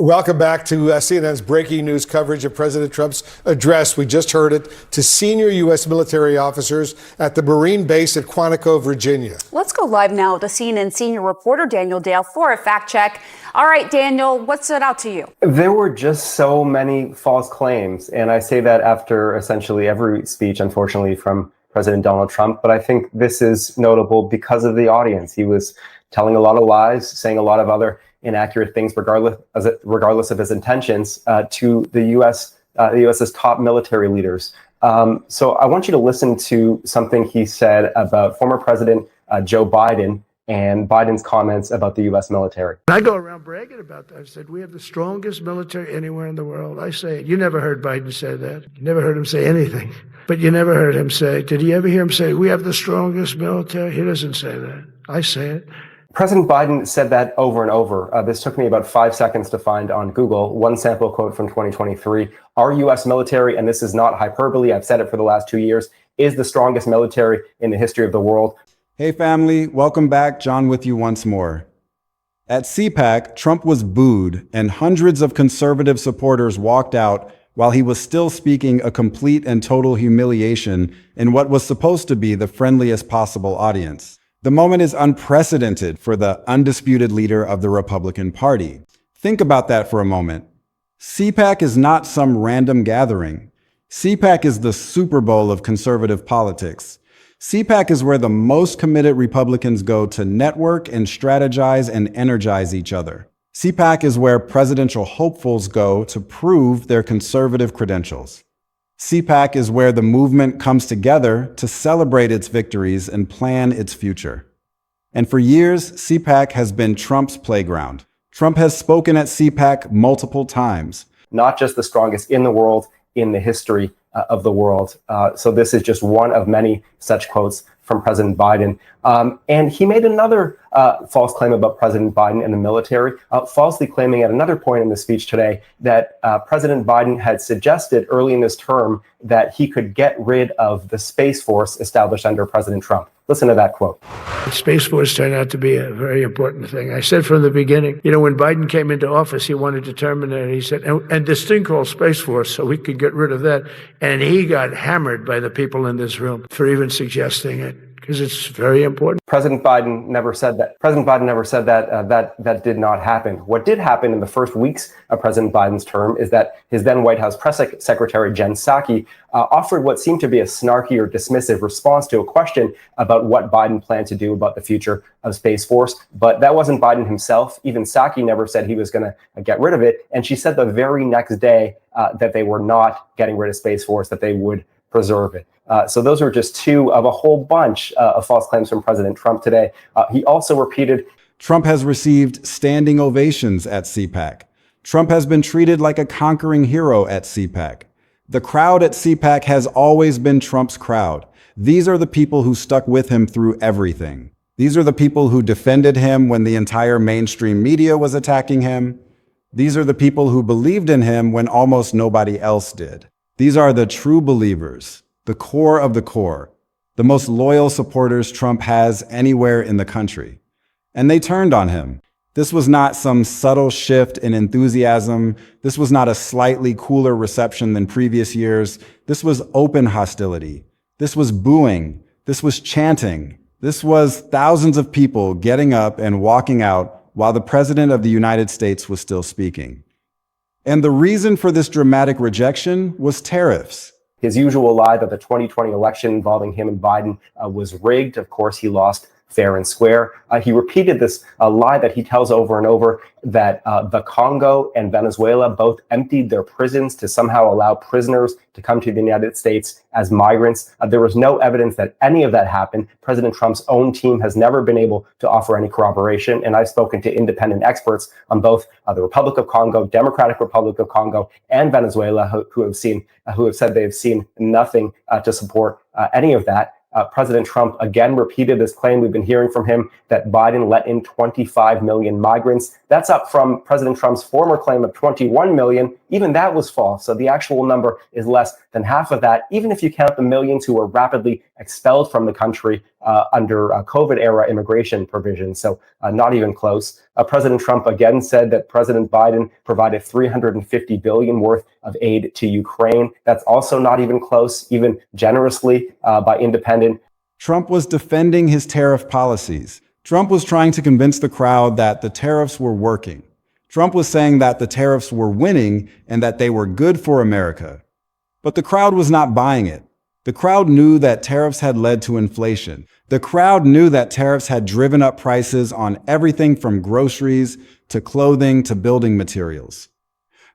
Welcome back to CNN's breaking news coverage of President Trump's address. We just heard it to senior U.S. military officers at the Marine base at Quantico, Virginia. Let's go live now to CNN senior reporter Daniel Dale for a fact check. All right, Daniel, what stood out to you? There were just so many false claims, and I say that after essentially every speech, unfortunately, from President Donald Trump. But I think this is notable because of the audience. He was telling a lot of lies, saying a lot of other inaccurate things, regardless of his intentions, to the U.S.'s top military leaders. So I want you to listen to something he said about former President Joe Biden and Biden's comments about the U.S. military. I go around bragging about that. I said, we have the strongest military anywhere in the world. I say it. You never heard Biden say that. You never heard him say anything. But you never heard him say, did you ever hear him say, we have the strongest military? He doesn't say that. I say it. President Biden said that over and over. This took me about 5 seconds to find on Google. One sample quote from 2023. Our U.S. military, and this is not hyperbole, I've said it for the last 2 years, is the strongest military in the history of the world. Hey family, welcome back. John with you once more. At CPAC, Trump was booed and hundreds of conservative supporters walked out while he was still speaking a complete and total humiliation in what was supposed to be the friendliest possible audience. The moment is unprecedented for the undisputed leader of the Republican Party. Think about that for a moment. CPAC is not some random gathering. CPAC is the Super Bowl of conservative politics. CPAC is where the most committed Republicans go to network and strategize and energize each other. CPAC is where presidential hopefuls go to prove their conservative credentials. CPAC is where the movement comes together to celebrate its victories and plan its future. And for years, CPAC has been Trump's playground. Trump has spoken at CPAC multiple times. Not just the strongest in the world, in the history of the world. So this is just one of many such quotes from President Biden. And he made another false claim about President Biden and the military, falsely claiming at another point in the speech today that President Biden had suggested early in this term that he could get rid of the Space Force established under President Trump. Listen to that quote. The Space Force turned out to be a very important thing. I said from the beginning, when Biden came into office, he wanted to terminate it. He said, and this thing called Space Force, so we could get rid of that. And he got hammered by the people in this room for even suggesting it, because it's very important. President Biden never said that. President Biden never said that. That did not happen. What did happen in the first weeks of President Biden's term is that his then White House press secretary, Jen Psaki, offered what seemed to be a snarky or dismissive response to a question about what Biden planned to do about the future of Space Force. But that wasn't Biden himself. Even Psaki never said he was going to get rid of it. And she said the very next day that they were not getting rid of Space Force, that they would preserve it. So those are just two of a whole bunch of false claims from President Trump today. He also repeated, Trump has received standing ovations at CPAC. Trump has been treated like a conquering hero at CPAC. The crowd at CPAC has always been Trump's crowd. These are the people who stuck with him through everything. These are the people who defended him when the entire mainstream media was attacking him. These are the people who believed in him when almost nobody else did. These are the true believers, the core of the core, the most loyal supporters Trump has anywhere in the country. And they turned on him. This was not some subtle shift in enthusiasm. This was not a slightly cooler reception than previous years. This was open hostility. This was booing. This was chanting. This was thousands of people getting up and walking out while the President of the United States was still speaking. And the reason for this dramatic rejection was tariffs. His usual lie that the 2020 election involving him and Biden was rigged. Of course, he lost fair and square. He repeated this lie that he tells over and over, that the Congo and Venezuela both emptied their prisons to somehow allow prisoners to come to the United States as migrants. There was no evidence that any of that happened. President Trump's own team has never been able to offer any corroboration. And I've spoken to independent experts on both the Republic of Congo, Democratic Republic of Congo, and Venezuela who have said they've seen nothing to support any of that. President Trump again repeated this claim we've been hearing from him that Biden let in 25 million migrants. That's up from President Trump's former claim of 21 million. Even that was false. So the actual number is less than half of that, even if you count the millions who were rapidly expelled from the country under COVID-era immigration provisions. So not even close. President Trump again said that President Biden provided $350 billion worth of aid to Ukraine. That's also not even close, even generously by Independent. Trump was defending his tariff policies. Trump was trying to convince the crowd that the tariffs were working. Trump was saying that the tariffs were winning and that they were good for America. But the crowd was not buying it. The crowd knew that tariffs had led to inflation. The crowd knew that tariffs had driven up prices on everything from groceries to clothing to building materials.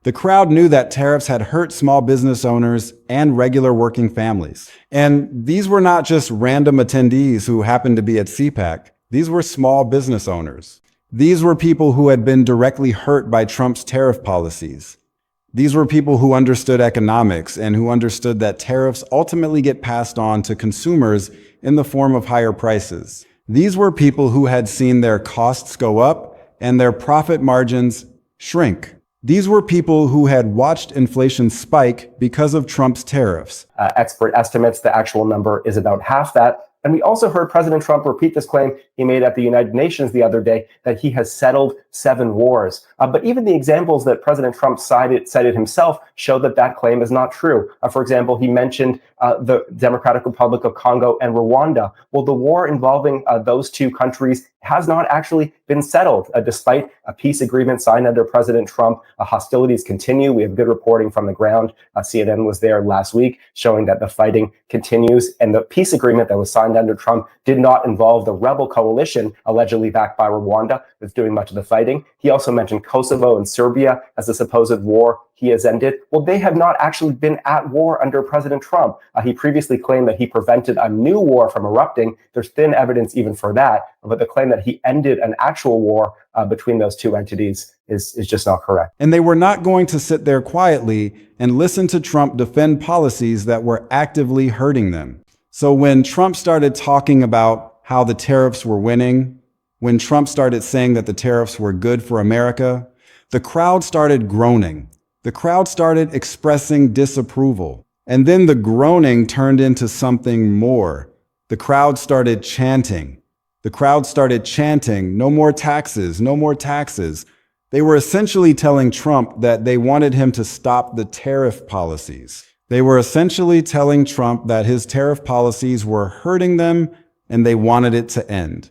The crowd knew that tariffs had hurt small business owners and regular working families. And these were not just random attendees who happened to be at CPAC. These were small business owners. These were people who had been directly hurt by Trump's tariff policies. These were people who understood economics and who understood that tariffs ultimately get passed on to consumers in the form of higher prices. These were people who had seen their costs go up and their profit margins shrink. These were people who had watched inflation spike because of Trump's tariffs. Expert estimates the actual number is about half that. And we also heard President Trump repeat this claim he made at the United Nations the other day, that he has settled 7 wars. But even the examples that President Trump cited himself show that that claim is not true. For example, he mentioned the Democratic Republic of Congo and Rwanda. Well, the war involving those two countries has not actually been settled, despite a peace agreement signed under President Trump. Hostilities continue. We have good reporting from the ground. CNN was there last week showing that the fighting continues. And the peace agreement that was signed under Trump did not involve the rebel coalition allegedly backed by Rwanda that's doing much of the fighting. He also mentioned Kosovo and Serbia as a supposed war he has ended. Well, they have not actually been at war under President Trump. He previously claimed that he prevented a new war from erupting. There's thin evidence even for that. But the claim that he ended an actual war between those two entities is just not correct. And they were not going to sit there quietly and listen to Trump defend policies that were actively hurting them. So when Trump started talking about how the tariffs were winning, when Trump started saying that the tariffs were good for America, the crowd started groaning. The crowd started expressing disapproval. And then the groaning turned into something more. The crowd started chanting. The crowd started chanting, "No more taxes, no more taxes." They were essentially telling Trump that they wanted him to stop the tariff policies. They were essentially telling Trump that his tariff policies were hurting them and they wanted it to end.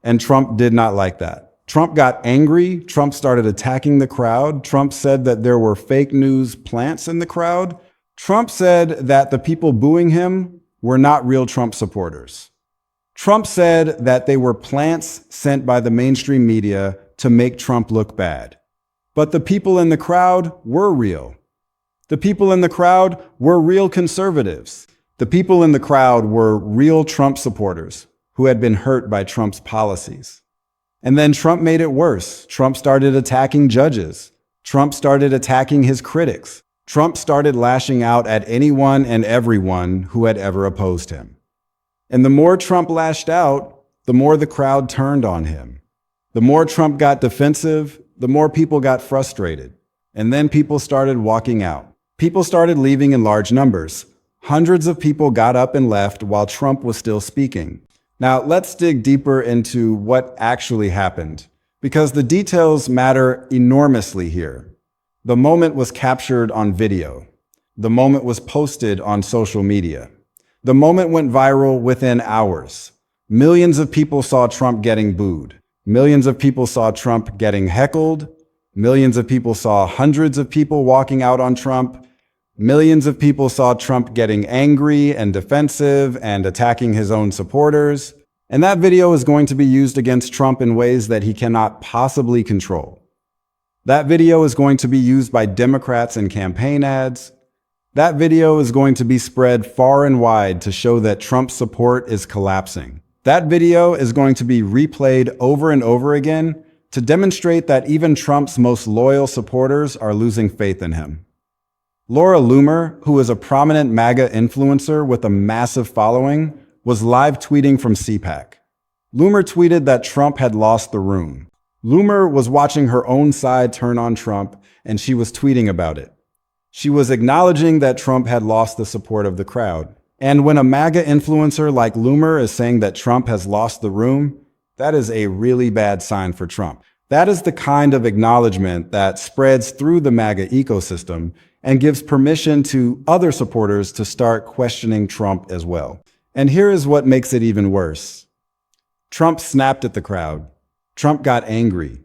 And Trump did not like that. Trump got angry. Trump started attacking the crowd. Trump said that there were fake news plants in the crowd. Trump said that the people booing him were not real Trump supporters. Trump said that they were plants sent by the mainstream media to make Trump look bad. But the people in the crowd were real. The people in the crowd were real conservatives. The people in the crowd were real Trump supporters who had been hurt by Trump's policies. And then Trump made it worse. Trump started attacking judges. Trump started attacking his critics. Trump started lashing out at anyone and everyone who had ever opposed him. And the more Trump lashed out, the more the crowd turned on him. The more Trump got defensive, the more people got frustrated. And then people started walking out. People started leaving in large numbers. Hundreds of people got up and left while Trump was still speaking. Now, let's dig deeper into what actually happened, because the details matter enormously here. The moment was captured on video. The moment was posted on social media. The moment went viral within hours. Millions of people saw Trump getting booed. Millions of people saw Trump getting heckled. Millions of people saw hundreds of people walking out on Trump. Millions of people saw Trump getting angry and defensive and attacking his own supporters. And that video is going to be used against Trump in ways that he cannot possibly control. That video is going to be used by Democrats in campaign ads. That video is going to be spread far and wide to show that Trump's support is collapsing. That video is going to be replayed over and over again to demonstrate that even Trump's most loyal supporters are losing faith in him. Laura Loomer, who is a prominent MAGA influencer with a massive following, was live tweeting from CPAC. Loomer tweeted that Trump had lost the room. Loomer was watching her own side turn on Trump, and she was tweeting about it. She was acknowledging that Trump had lost the support of the crowd. And when a MAGA influencer like Loomer is saying that Trump has lost the room, that is a really bad sign for Trump. That is the kind of acknowledgement that spreads through the MAGA ecosystem and gives permission to other supporters to start questioning Trump as well. And here is what makes it even worse. Trump snapped at the crowd. Trump got angry.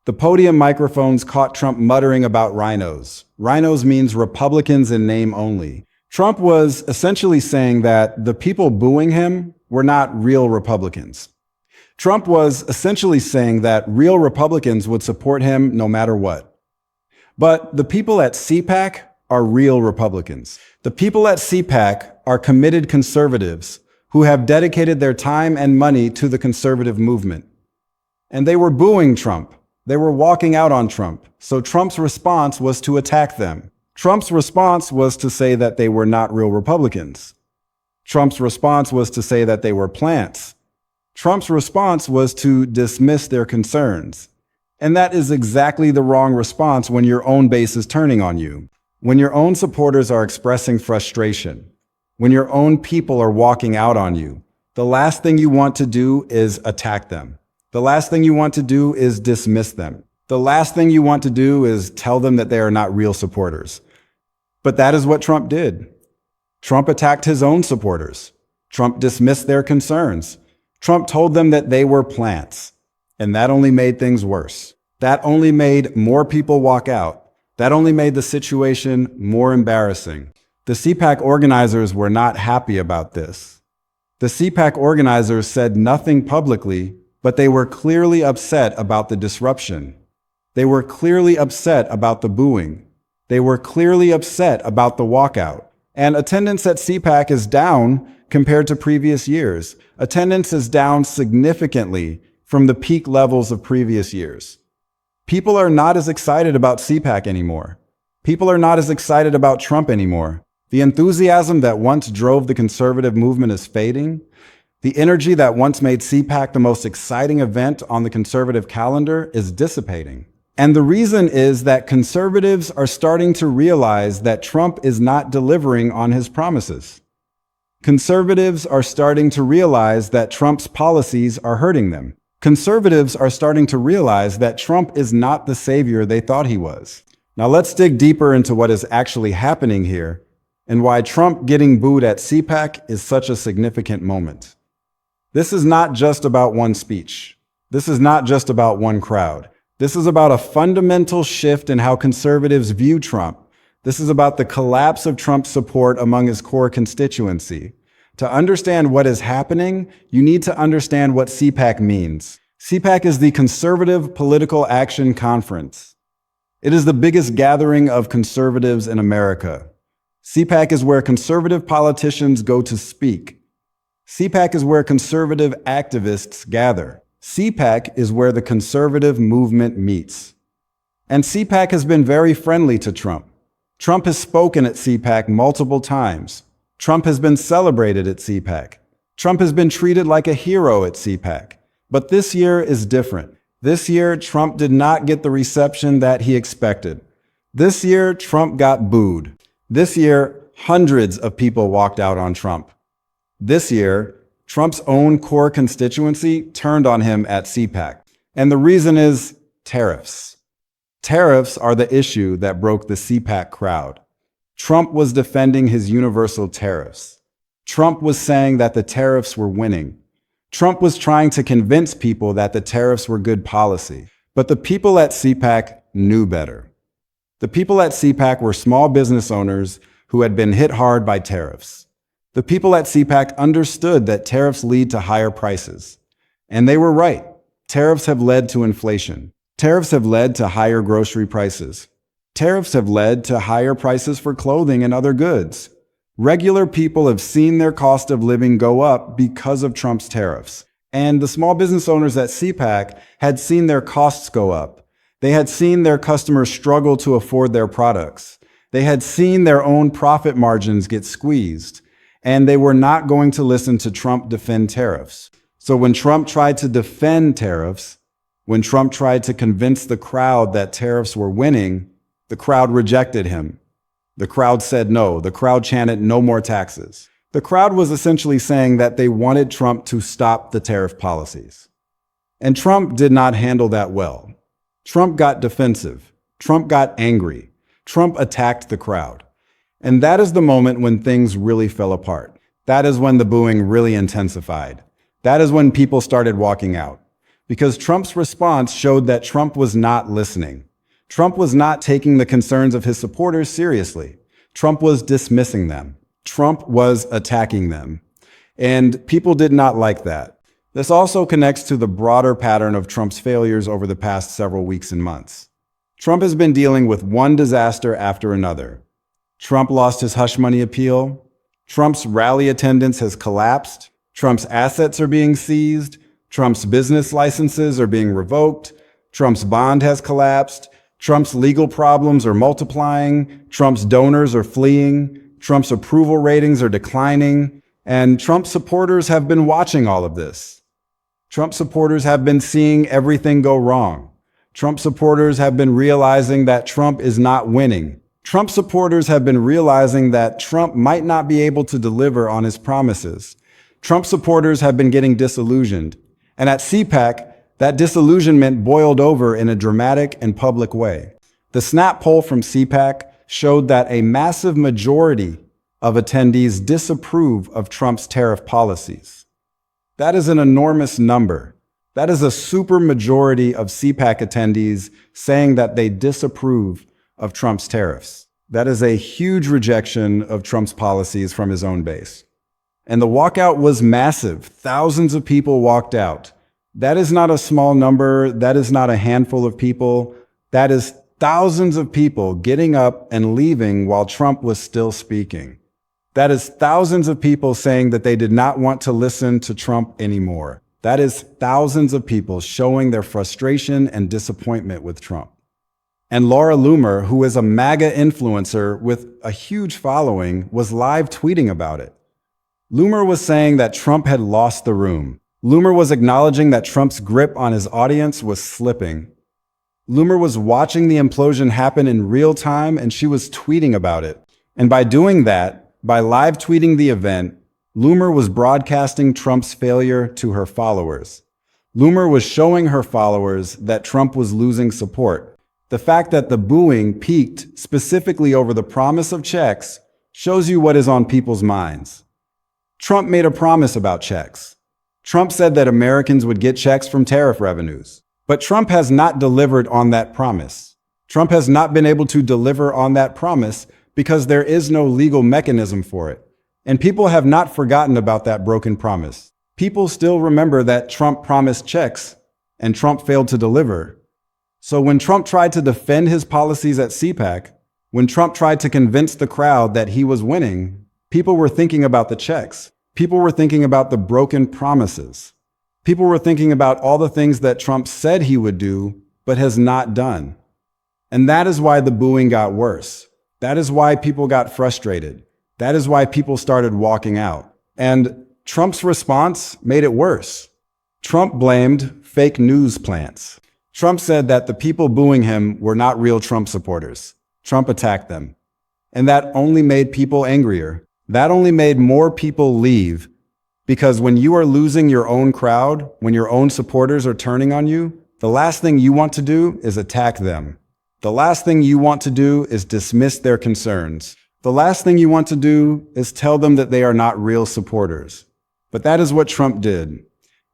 The podium microphones caught Trump muttering about rhinos. Rhinos means Republicans in name only. Trump was essentially saying that the people booing him were not real Republicans. Trump was essentially saying that real Republicans would support him no matter what. But the people at CPAC are real Republicans. The people at CPAC are committed conservatives who have dedicated their time and money to the conservative movement. And they were booing Trump. They were walking out on Trump. So Trump's response was to attack them. Trump's response was to say that they were not real Republicans. Trump's response was to say that they were plants. Trump's response was to dismiss their concerns. And that is exactly the wrong response when your own base is turning on you. When your own supporters are expressing frustration. When your own people are walking out on you. The last thing you want to do is attack them. The last thing you want to do is dismiss them. The last thing you want to do is tell them that they are not real supporters. But that is what Trump did. Trump attacked his own supporters. Trump dismissed their concerns. Trump told them that they were plants. And that only made things worse. That only made more people walk out. That only made the situation more embarrassing. The CPAC organizers were not happy about this. The CPAC organizers said nothing publicly, but they were clearly upset about the disruption. They were clearly upset about the booing. They were clearly upset about the walkout. And attendance at CPAC is down compared to previous years. Attendance is down significantly from the peak levels of previous years. People are not as excited about CPAC anymore. People are not as excited about Trump anymore. The enthusiasm that once drove the conservative movement is fading. The energy that once made CPAC the most exciting event on the conservative calendar is dissipating. And the reason is that conservatives are starting to realize that Trump is not delivering on his promises. Conservatives are starting to realize that Trump's policies are hurting them. Conservatives are starting to realize that Trump is not the savior they thought he was. Now let's dig deeper into what is actually happening here and why Trump getting booed at CPAC is such a significant moment. This is not just about one speech. This is not just about one crowd. This is about a fundamental shift in how conservatives view Trump. This is about the collapse of Trump's support among his core constituency. To understand what is happening, you need to understand what CPAC means. CPAC is the Conservative Political Action Conference. It is the biggest gathering of conservatives in America. CPAC is where conservative politicians go to speak. CPAC is where conservative activists gather. CPAC is where the conservative movement meets. And CPAC has been very friendly to Trump. Trump has spoken at CPAC multiple times. Trump has been celebrated at CPAC. Trump has been treated like a hero at CPAC. But this year is different. This year, Trump did not get the reception that he expected. This year, Trump got booed. This year, hundreds of people walked out on Trump. This year, Trump's own core constituency turned on him at CPAC. And the reason is tariffs. Tariffs are the issue that broke the CPAC crowd. Trump was defending his universal tariffs. Trump was saying that the tariffs were winning. Trump was trying to convince people that the tariffs were good policy. But the people at CPAC knew better. The people at CPAC were small business owners who had been hit hard by tariffs. The people at CPAC understood that tariffs lead to higher prices. And they were right. Tariffs have led to inflation. Tariffs have led to higher grocery prices. Tariffs have led to higher prices for clothing and other goods. Regular people have seen their cost of living go up because of Trump's tariffs. And the small business owners at CPAC had seen their costs go up. They had seen their customers struggle to afford their products. They had seen their own profit margins get squeezed. And they were not going to listen to Trump defend tariffs. So when Trump tried to defend tariffs, when Trump tried to convince the crowd that tariffs were winning, the crowd rejected him. The crowd said no. The crowd chanted no more taxes. The crowd was essentially saying that they wanted Trump to stop the tariff policies. And Trump did not handle that well. Trump got defensive. Trump got angry. Trump attacked the crowd. And that is the moment when things really fell apart. That is when the booing really intensified. That is when people started walking out. Because Trump's response showed that Trump was not listening. Trump was not taking the concerns of his supporters seriously. Trump was dismissing them. Trump was attacking them. And people did not like that. This also connects to the broader pattern of Trump's failures over the past several weeks and months. Trump has been dealing with one disaster after another. Trump lost his hush money appeal. Trump's rally attendance has collapsed. Trump's assets are being seized. Trump's business licenses are being revoked. Trump's bond has collapsed. Trump's legal problems are multiplying. Trump's donors are fleeing. Trump's approval ratings are declining. And Trump supporters have been watching all of this. Trump supporters have been seeing everything go wrong. Trump supporters have been realizing that Trump is not winning. Trump supporters have been realizing that Trump might not be able to deliver on his promises. Trump supporters have been getting disillusioned. And at CPAC, that disillusionment boiled over in a dramatic and public way. The Snap poll from CPAC showed that a massive majority of attendees disapprove of Trump's tariff policies. That is an enormous number. That is a supermajority of CPAC attendees saying that they disapprove of Trump's tariffs. That is a huge rejection of Trump's policies from his own base. And the walkout was massive. Thousands of people walked out. That is not a small number. That is not a handful of people. That is thousands of people getting up and leaving while Trump was still speaking. That is thousands of people saying that they did not want to listen to Trump anymore. That is thousands of people showing their frustration and disappointment with Trump. And Laura Loomer, who is a MAGA influencer with a huge following, was live tweeting about it. Loomer was saying that Trump had lost the room. Loomer was acknowledging that Trump's grip on his audience was slipping. Loomer was watching the implosion happen in real time, and she was tweeting about it. And by doing that, by live tweeting the event, Loomer was broadcasting Trump's failure to her followers. Loomer was showing her followers that Trump was losing support. The fact that the booing peaked specifically over the promise of checks shows you what is on people's minds. Trump made a promise about checks. Trump said that Americans would get checks from tariff revenues. But Trump has not delivered on that promise. Trump has not been able to deliver on that promise because there is no legal mechanism for it. And people have not forgotten about that broken promise. People still remember that Trump promised checks and Trump failed to deliver. So when Trump tried to defend his policies at CPAC, when Trump tried to convince the crowd that he was winning, people were thinking about the checks. People were thinking about the broken promises. People were thinking about all the things that Trump said he would do, but has not done. And that is why the booing got worse. That is why people got frustrated. That is why people started walking out. And Trump's response made it worse. Trump blamed fake news plants. Trump said that the people booing him were not real Trump supporters. Trump attacked them. And that only made people angrier. That only made more people leave. Because when you are losing your own crowd, when your own supporters are turning on you, the last thing you want to do is attack them. The last thing you want to do is dismiss their concerns. The last thing you want to do is tell them that they are not real supporters. But that is what Trump did.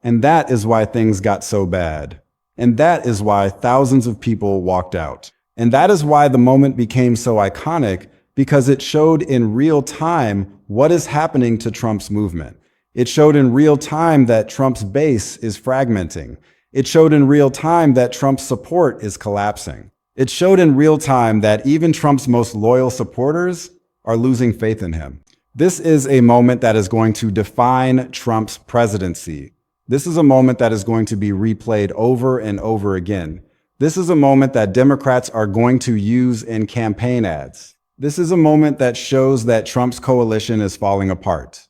And that is why things got so bad. And that is why thousands of people walked out. And that is why the moment became so iconic, because it showed in real time what is happening to Trump's movement. It showed in real time that Trump's base is fragmenting. It showed in real time that Trump's support is collapsing. It showed in real time that even Trump's most loyal supporters are losing faith in him. This is a moment that is going to define Trump's presidency. This is a moment that is going to be replayed over and over again. This is a moment that Democrats are going to use in campaign ads. This is a moment that shows that Trump's coalition is falling apart.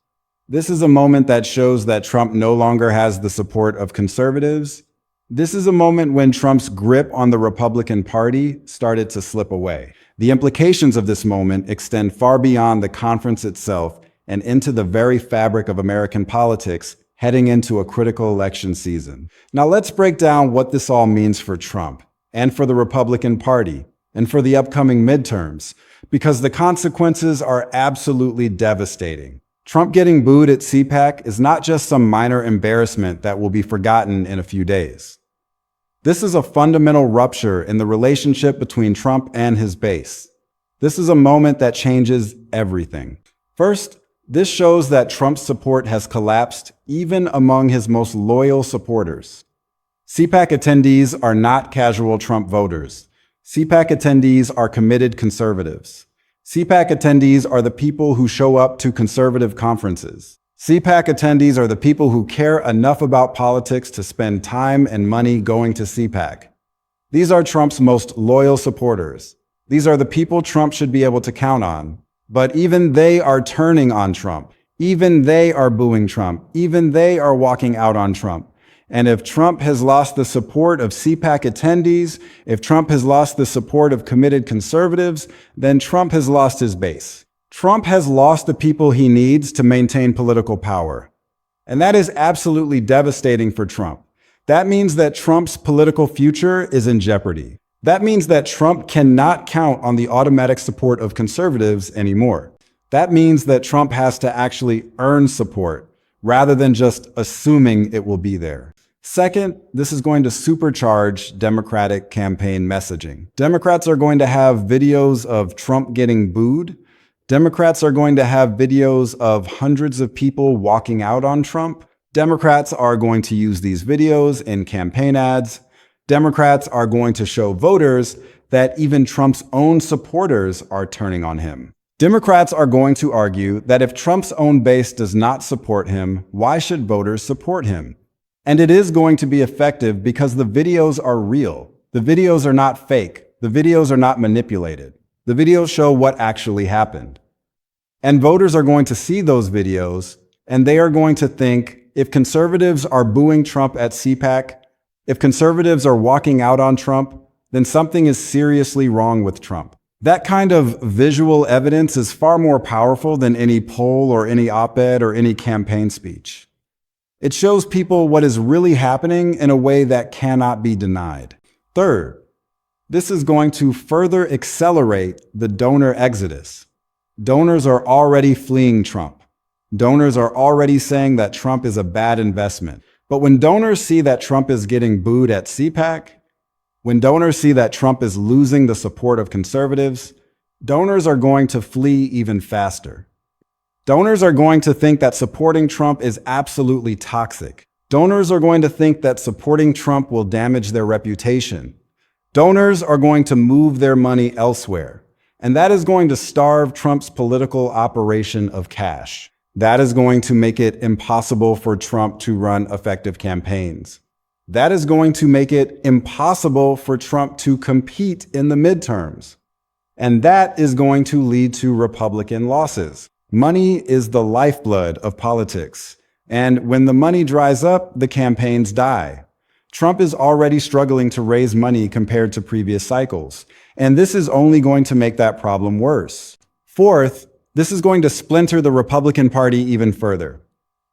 This is a moment that shows that Trump no longer has the support of conservatives. This is a moment when Trump's grip on the Republican Party started to slip away. The implications of this moment extend far beyond the conference itself and into the very fabric of American politics heading into a critical election season. Now let's break down what this all means for Trump and for the Republican Party and for the upcoming midterms, because the consequences are absolutely devastating. Trump getting booed at CPAC is not just some minor embarrassment that will be forgotten in a few days. This is a fundamental rupture in the relationship between Trump and his base. This is a moment that changes everything. First, this shows that Trump's support has collapsed even among his most loyal supporters. CPAC attendees are not casual Trump voters. CPAC attendees are committed conservatives. CPAC attendees are the people who show up to conservative conferences. CPAC attendees are the people who care enough about politics to spend time and money going to CPAC. These are Trump's most loyal supporters. These are the people Trump should be able to count on. But even they are turning on Trump. Even they are booing Trump. Even they are walking out on Trump. And if Trump has lost the support of CPAC attendees, if Trump has lost the support of committed conservatives, then Trump has lost his base. Trump has lost the people he needs to maintain political power. And that is absolutely devastating for Trump. That means that Trump's political future is in jeopardy. That means that Trump cannot count on the automatic support of conservatives anymore. That means that Trump has to actually earn support rather than just assuming it will be there. Second, this is going to supercharge Democratic campaign messaging. Democrats are going to have videos of Trump getting booed. Democrats are going to have videos of hundreds of people walking out on Trump. Democrats are going to use these videos in campaign ads. Democrats are going to show voters that even Trump's own supporters are turning on him. Democrats are going to argue that if Trump's own base does not support him, why should voters support him? And it is going to be effective because the videos are real. The videos are not fake. The videos are not manipulated. The videos show what actually happened. And voters are going to see those videos, and they are going to think, if conservatives are booing Trump at CPAC, if conservatives are walking out on Trump, then something is seriously wrong with Trump. That kind of visual evidence is far more powerful than any poll or any op-ed or any campaign speech. It shows people what is really happening in a way that cannot be denied. Third, this is going to further accelerate the donor exodus. Donors are already fleeing Trump. Donors are already saying that Trump is a bad investment. But when donors see that Trump is getting booed at CPAC, when donors see that Trump is losing the support of conservatives, donors are going to flee even faster. Donors are going to think that supporting Trump is absolutely toxic. Donors are going to think that supporting Trump will damage their reputation. Donors are going to move their money elsewhere. And that is going to starve Trump's political operation of cash. That is going to make it impossible for Trump to run effective campaigns. That is going to make it impossible for Trump to compete in the midterms. And that is going to lead to Republican losses. Money is the lifeblood of politics. And when the money dries up, the campaigns die. Trump is already struggling to raise money compared to previous cycles. And this is only going to make that problem worse. Fourth, this is going to splinter the Republican Party even further.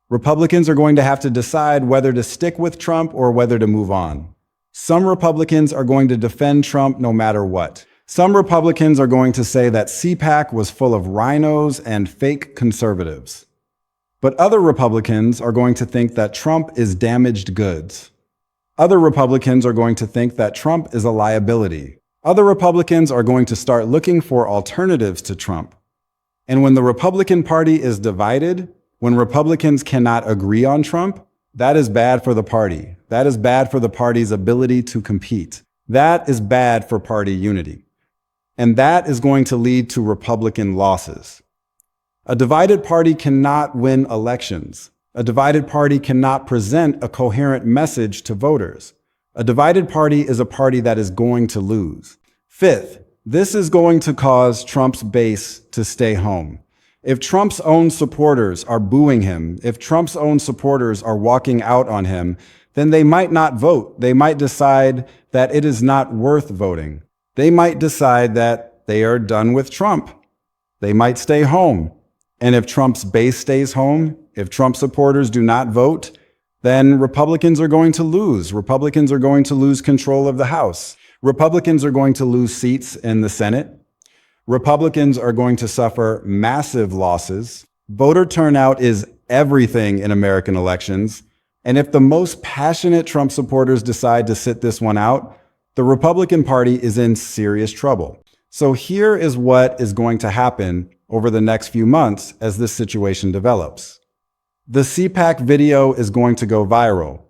Republicans are going to have to decide whether to stick with Trump or whether to move on. Some Republicans are going to defend Trump no matter what. Some Republicans are going to say that CPAC was full of rhinos and fake conservatives. But other Republicans are going to think that Trump is damaged goods. Other Republicans are going to think that Trump is a liability. Other Republicans are going to start looking for alternatives to Trump. And when the Republican Party is divided, when Republicans cannot agree on Trump, that is bad for the party. That is bad for the party's ability to compete. That is bad for party unity. And that is going to lead to Republican losses. A divided party cannot win elections. A divided party cannot present a coherent message to voters. A divided party is a party that is going to lose. Fifth, this is going to cause Trump's base to stay home. If Trump's own supporters are booing him, if Trump's own supporters are walking out on him, then they might not vote. They might decide that it is not worth voting. They might decide that they are done with Trump. They might stay home. And if Trump's base stays home, if Trump supporters do not vote, then Republicans are going to lose. Republicans are going to lose control of the House. Republicans are going to lose seats in the Senate. Republicans are going to suffer massive losses. Voter turnout is everything in American elections. And if the most passionate Trump supporters decide to sit this one out, the Republican Party is in serious trouble. So here is what is going to happen over the next few months as this situation develops. The CPAC video is going to go viral.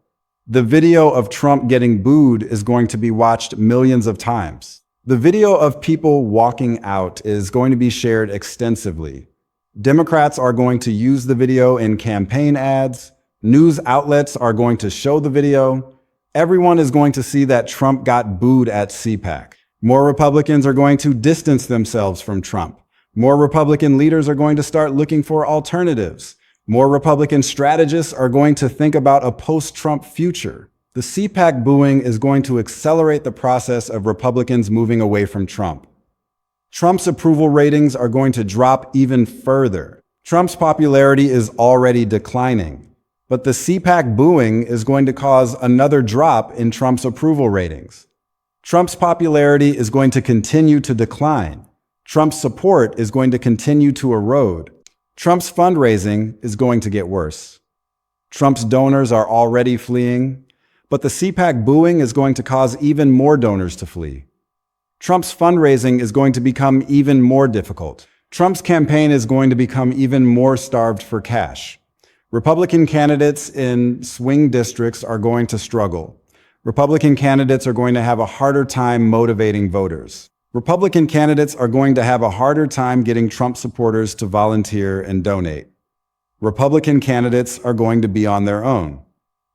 The video of Trump getting booed is going to be watched millions of times. The video of people walking out is going to be shared extensively. Democrats are going to use the video in campaign ads. News outlets are going to show the video. Everyone is going to see that Trump got booed at CPAC. More Republicans are going to distance themselves from Trump. More Republican leaders are going to start looking for alternatives. More Republican strategists are going to think about a post-Trump future. The CPAC booing is going to accelerate the process of Republicans moving away from Trump. Trump's approval ratings are going to drop even further. Trump's popularity is already declining, but the CPAC booing is going to cause another drop in Trump's approval ratings. Trump's popularity is going to continue to decline. Trump's support is going to continue to erode. Trump's fundraising is going to get worse. Trump's donors are already fleeing, but the CPAC booing is going to cause even more donors to flee. Trump's fundraising is going to become even more difficult. Trump's campaign is going to become even more starved for cash. Republican candidates in swing districts are going to struggle. Republican candidates are going to have a harder time motivating voters. Republican candidates are going to have a harder time getting Trump supporters to volunteer and donate. Republican candidates are going to be on their own.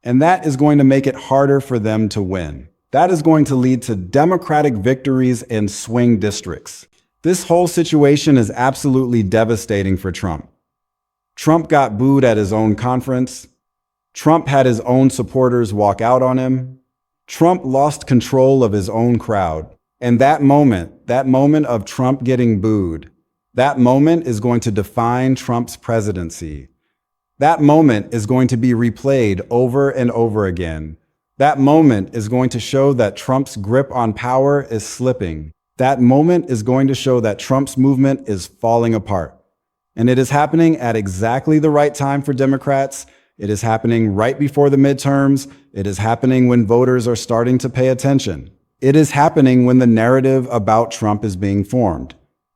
And that is going to make it harder for them to win. That is going to lead to Democratic victories in swing districts. This whole situation is absolutely devastating for Trump. Trump got booed at his own conference. Trump had his own supporters walk out on him. Trump lost control of his own crowd. And that moment of Trump getting booed, that moment is going to define Trump's presidency. That moment is going to be replayed over and over again. That moment is going to show that Trump's grip on power is slipping. That moment is going to show that Trump's movement is falling apart. And it is happening at exactly the right time for Democrats. It is happening right before the midterms. It is happening when voters are starting to pay attention. It is happening when the narrative about Trump is being formed.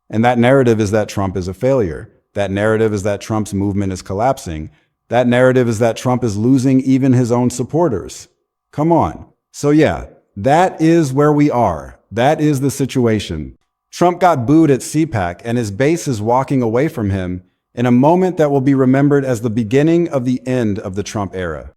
And that narrative is that Trump is a failure. That narrative is that Trump's movement is collapsing. That narrative is that Trump is losing even his own supporters. Come on. So yeah, that is where we are. That is the situation. Trump got booed at CPAC and his base is walking away from him in a moment that will be remembered as the beginning of the end of the Trump era.